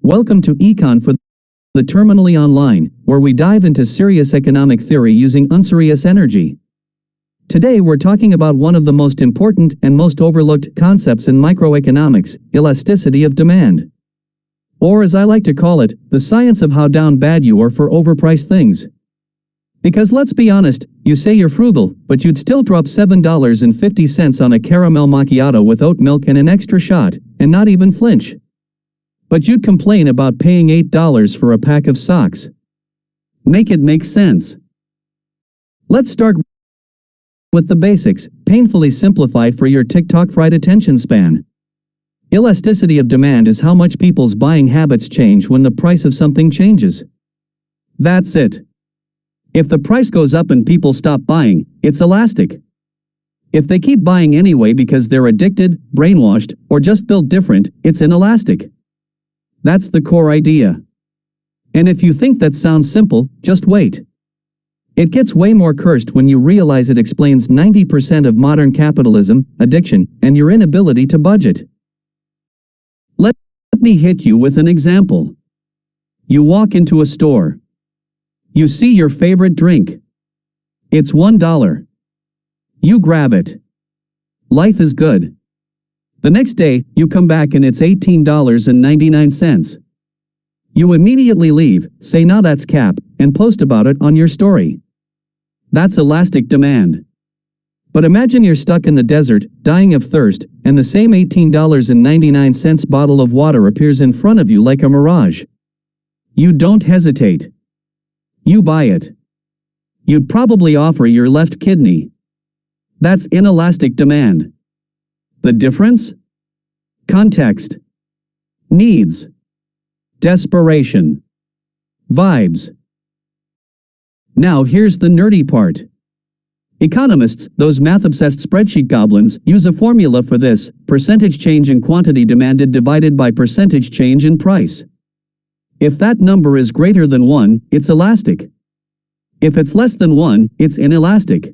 Welcome to Econ for the Terminally Online, where we dive into serious economic theory using unserious energy. Today we're talking about one of the most important and most overlooked concepts in microeconomics, elasticity of demand. Or as I like to call it, the science of how down bad you are for overpriced things. Because let's be honest, you say you're frugal, but you'd still drop $7.50 on a caramel macchiato with oat milk and an extra shot, and not even flinch. But you'd complain about paying $8 for a pack of socks. Make it make sense. Let's start with the basics, painfully simplified for your TikTok-fried attention span. Elasticity of demand is how much people's buying habits change when the price of something changes. That's it. If the price goes up and people stop buying, it's elastic. If they keep buying anyway because they're addicted, brainwashed, or just built different, it's inelastic. That's the core idea. And if you think that sounds simple, just wait. It gets way more cursed when you realize it explains 90% of modern capitalism, addiction, and your inability to budget. Let me hit you with an example. You walk into a store. You see your favorite drink. It's $1. You grab it. Life is good. The next day, you come back and it's $18.99. You immediately leave, say now that's cap, and post about it on your story. That's elastic demand. But imagine you're stuck in the desert, dying of thirst, and the same $18.99 bottle of water appears in front of you like a mirage. You don't hesitate. You buy it. You'd probably offer your left kidney. That's inelastic demand. The difference? Context. Needs. Desperation. Vibes. Now here's the nerdy part. Economists, those math-obsessed spreadsheet goblins, use a formula for this: percentage change in quantity demanded divided by percentage change in price. If that number is greater than 1, it's elastic. If it's less than 1, it's inelastic.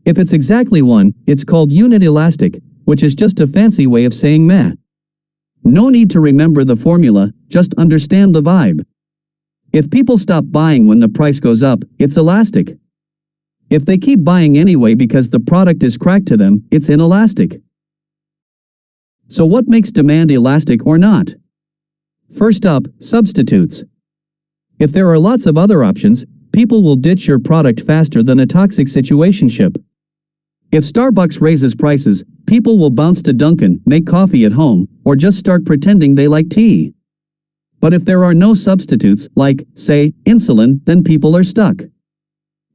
If it's exactly 1, it's called unit elastic, which is just a fancy way of saying meh. No need to remember the formula, just understand the vibe. If people stop buying when the price goes up, it's elastic. If they keep buying anyway because the product is cracked to them, it's inelastic. So what makes demand elastic or not? First up, substitutes. If there are lots of other options, people will ditch your product faster than a toxic situationship. If Starbucks raises prices, people will bounce to Dunkin', make coffee at home, or just start pretending they like tea. But if there are no substitutes, like, say, insulin, then people are stuck.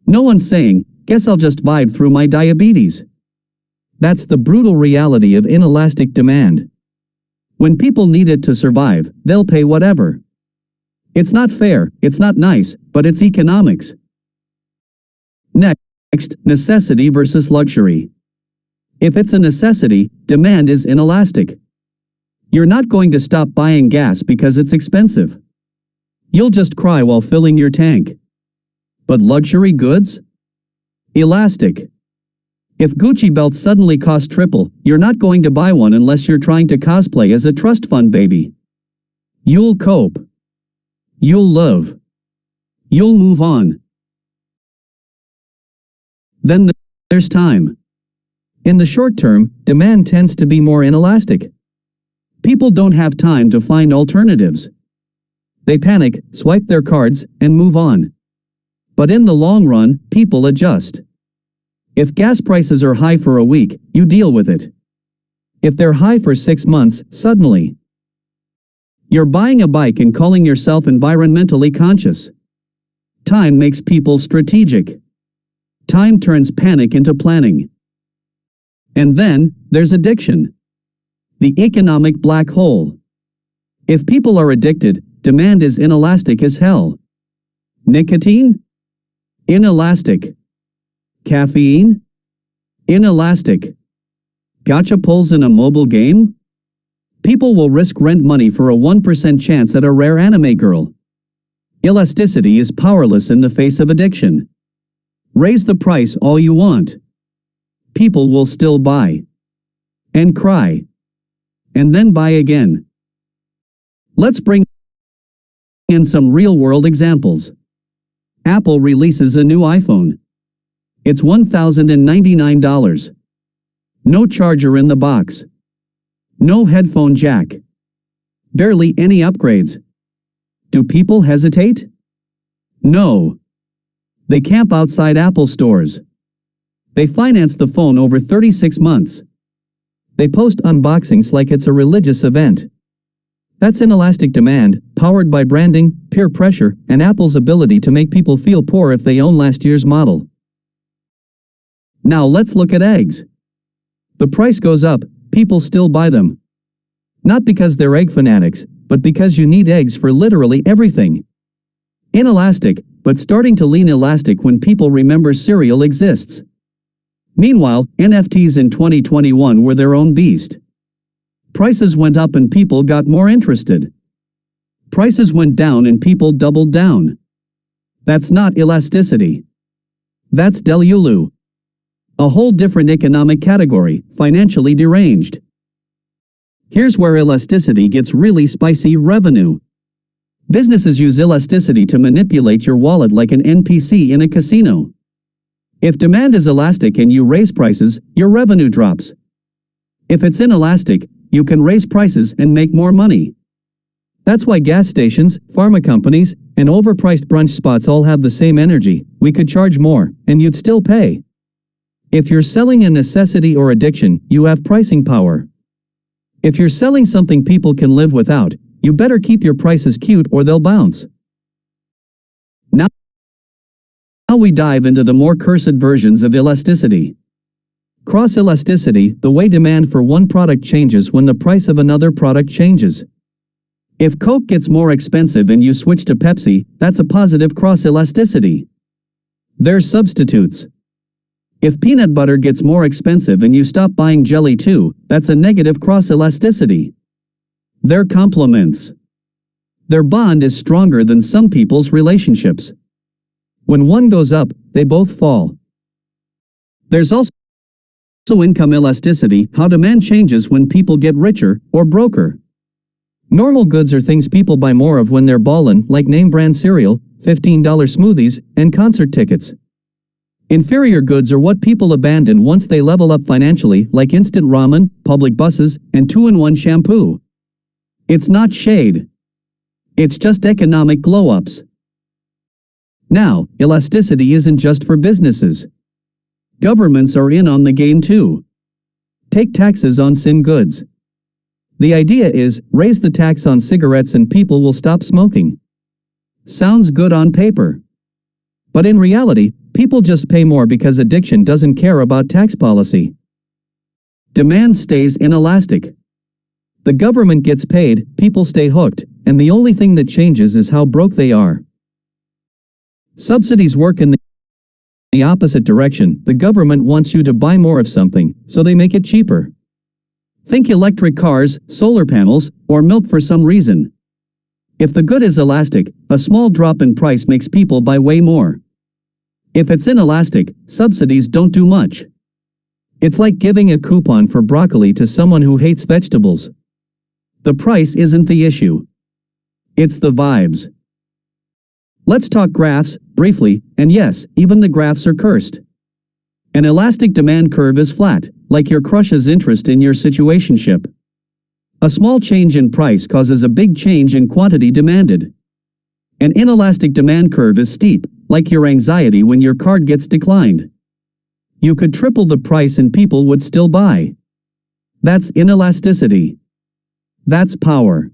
No one's saying, guess I'll just vibe through my diabetes. That's the brutal reality of inelastic demand. When people need it to survive, they'll pay whatever. It's not fair, it's not nice, but it's economics. Next, necessity versus luxury. If it's a necessity, demand is inelastic. You're not going to stop buying gas because it's expensive. You'll just cry while filling your tank. But luxury goods? Elastic. If Gucci belts suddenly cost triple, you're not going to buy one unless you're trying to cosplay as a trust fund baby. You'll cope. You'll love. You'll move on. Then there's time. In the short term, demand tends to be more inelastic. People don't have time to find alternatives. They panic, swipe their cards, and move on. But in the long run, people adjust. If gas prices are high for a week, you deal with it. If they're high for 6 months, suddenly you're buying a bike and calling yourself environmentally conscious. Time makes people strategic. Time turns panic into planning. And then, there's addiction. The economic black hole. If people are addicted, demand is inelastic as hell. Nicotine? Inelastic. Caffeine? Inelastic. Gacha pulls in a mobile game? People will risk rent money for a 1% chance at a rare anime girl. Elasticity is powerless in the face of addiction. Raise the price all you want. People will still buy. And cry. And then buy again. Let's bring in some real-world examples. Apple releases a new iPhone. It's $1,099. No charger in the box. No headphone jack. Barely any upgrades. Do people hesitate? No. They camp outside Apple stores. They finance the phone over 36 months. They post unboxings like it's a religious event. That's inelastic demand, powered by branding, peer pressure, and Apple's ability to make people feel poor if they own last year's model. Now let's look at eggs. The price goes up, people still buy them. Not because they're egg fanatics, but because you need eggs for literally everything. Inelastic, but starting to lean elastic when people remember cereal exists. Meanwhile, NFTs in 2021 were their own beast. Prices went up and people got more interested. Prices went down and people doubled down. That's not elasticity. That's delulu. A whole different economic category, financially deranged. Here's where elasticity gets really spicy: revenue. Businesses use elasticity to manipulate your wallet like an NPC in a casino. If demand is elastic and you raise prices, your revenue drops. If it's inelastic, you can raise prices and make more money. That's why gas stations, pharma companies, and overpriced brunch spots all have the same energy. We could charge more, and you'd still pay. If you're selling a necessity or addiction, you have pricing power. If you're selling something people can live without, you better keep your prices cute or they'll bounce. Now we dive into the more cursed versions of elasticity. Cross-elasticity, the way demand for one product changes when the price of another product changes. If Coke gets more expensive and you switch to Pepsi, that's a positive cross-elasticity. They're substitutes. If peanut butter gets more expensive and you stop buying jelly too, that's a negative cross-elasticity. They're complements. Their bond is stronger than some people's relationships. When one goes up, they both fall. There's also income elasticity, how demand changes when people get richer or broker. Normal goods are things people buy more of when they're ballin', like name brand cereal, $15 smoothies, and concert tickets. Inferior goods are what people abandon once they level up financially, like instant ramen, public buses, and 2-in-1 shampoo. It's not shade. It's just economic glow-ups. Now, elasticity isn't just for businesses. Governments are in on the game too. Take taxes on sin goods. The idea is, raise the tax on cigarettes and people will stop smoking. Sounds good on paper. But in reality, people just pay more because addiction doesn't care about tax policy. Demand stays inelastic. The government gets paid, people stay hooked, and the only thing that changes is how broke they are. Subsidies work in the opposite direction. The government wants you to buy more of something, so they make it cheaper. Think electric cars, solar panels, or milk for some reason. If the good is elastic, a small drop in price makes people buy way more. If it's inelastic, subsidies don't do much. It's like giving a coupon for broccoli to someone who hates vegetables. The price isn't the issue. It's the vibes. Let's talk graphs, briefly, and yes, even the graphs are cursed. An elastic demand curve is flat, like your crush's interest in your situationship. A small change in price causes a big change in quantity demanded. An inelastic demand curve is steep, like your anxiety when your card gets declined. You could triple the price and people would still buy. That's inelasticity. That's power.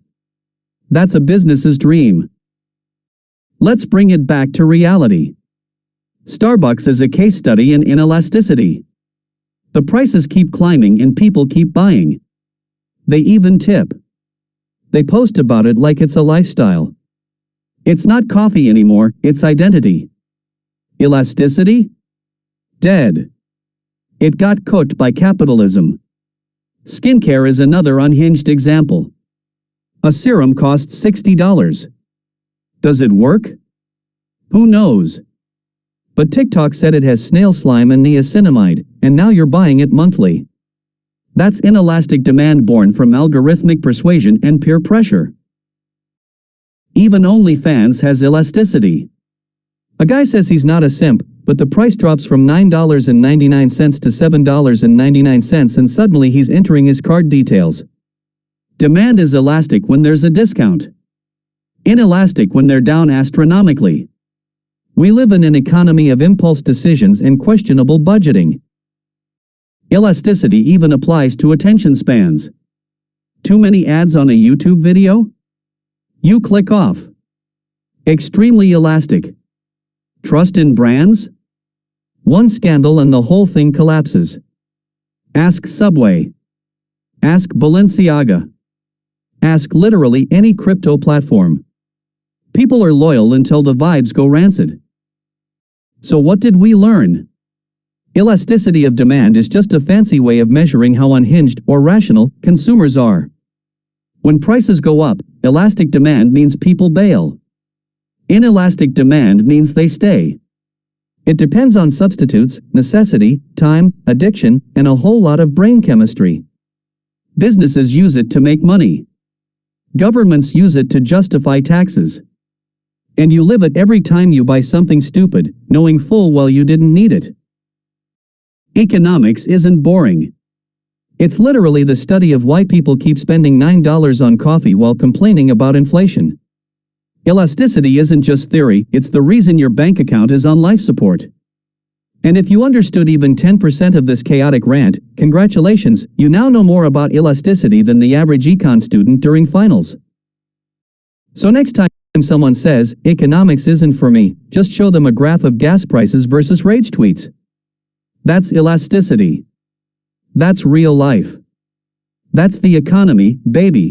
That's a business's dream. Let's bring it back to reality. Starbucks is a case study in inelasticity. The prices keep climbing and people keep buying. They even tip. They post about it like it's a lifestyle. It's not coffee anymore, it's identity. Elasticity? Dead. It got cooked by capitalism. Skincare is another unhinged example. A serum costs $60. Does it work? Who knows? But TikTok said it has snail slime and niacinamide, and now you're buying it monthly. That's inelastic demand born from algorithmic persuasion and peer pressure. Even OnlyFans has elasticity. A guy says he's not a simp, but the price drops from $9.99 to $7.99 and suddenly he's entering his card details. Demand is elastic when there's a discount. Inelastic when they're down astronomically. We live in an economy of impulse decisions and questionable budgeting. Elasticity even applies to attention spans. Too many ads on a YouTube video? You click off. Extremely elastic. Trust in brands? One scandal and the whole thing collapses. Ask Subway. Ask Balenciaga. Ask literally any crypto platform. People are loyal until the vibes go rancid. So what did we learn? Elasticity of demand is just a fancy way of measuring how unhinged or rational consumers are. When prices go up, elastic demand means people bail. Inelastic demand means they stay. It depends on substitutes, necessity, time, addiction, and a whole lot of brain chemistry. Businesses use it to make money. Governments use it to justify taxes. And you live it every time you buy something stupid, knowing full well you didn't need it. Economics isn't boring. It's literally the study of why people keep spending $9 on coffee while complaining about inflation. Elasticity isn't just theory, it's the reason your bank account is on life support. And if you understood even 10% of this chaotic rant, congratulations, you now know more about elasticity than the average econ student during finals. So next time someone says, economics isn't for me, just show them a graph of gas prices versus rage tweets. That's elasticity. That's real life. That's the economy, baby.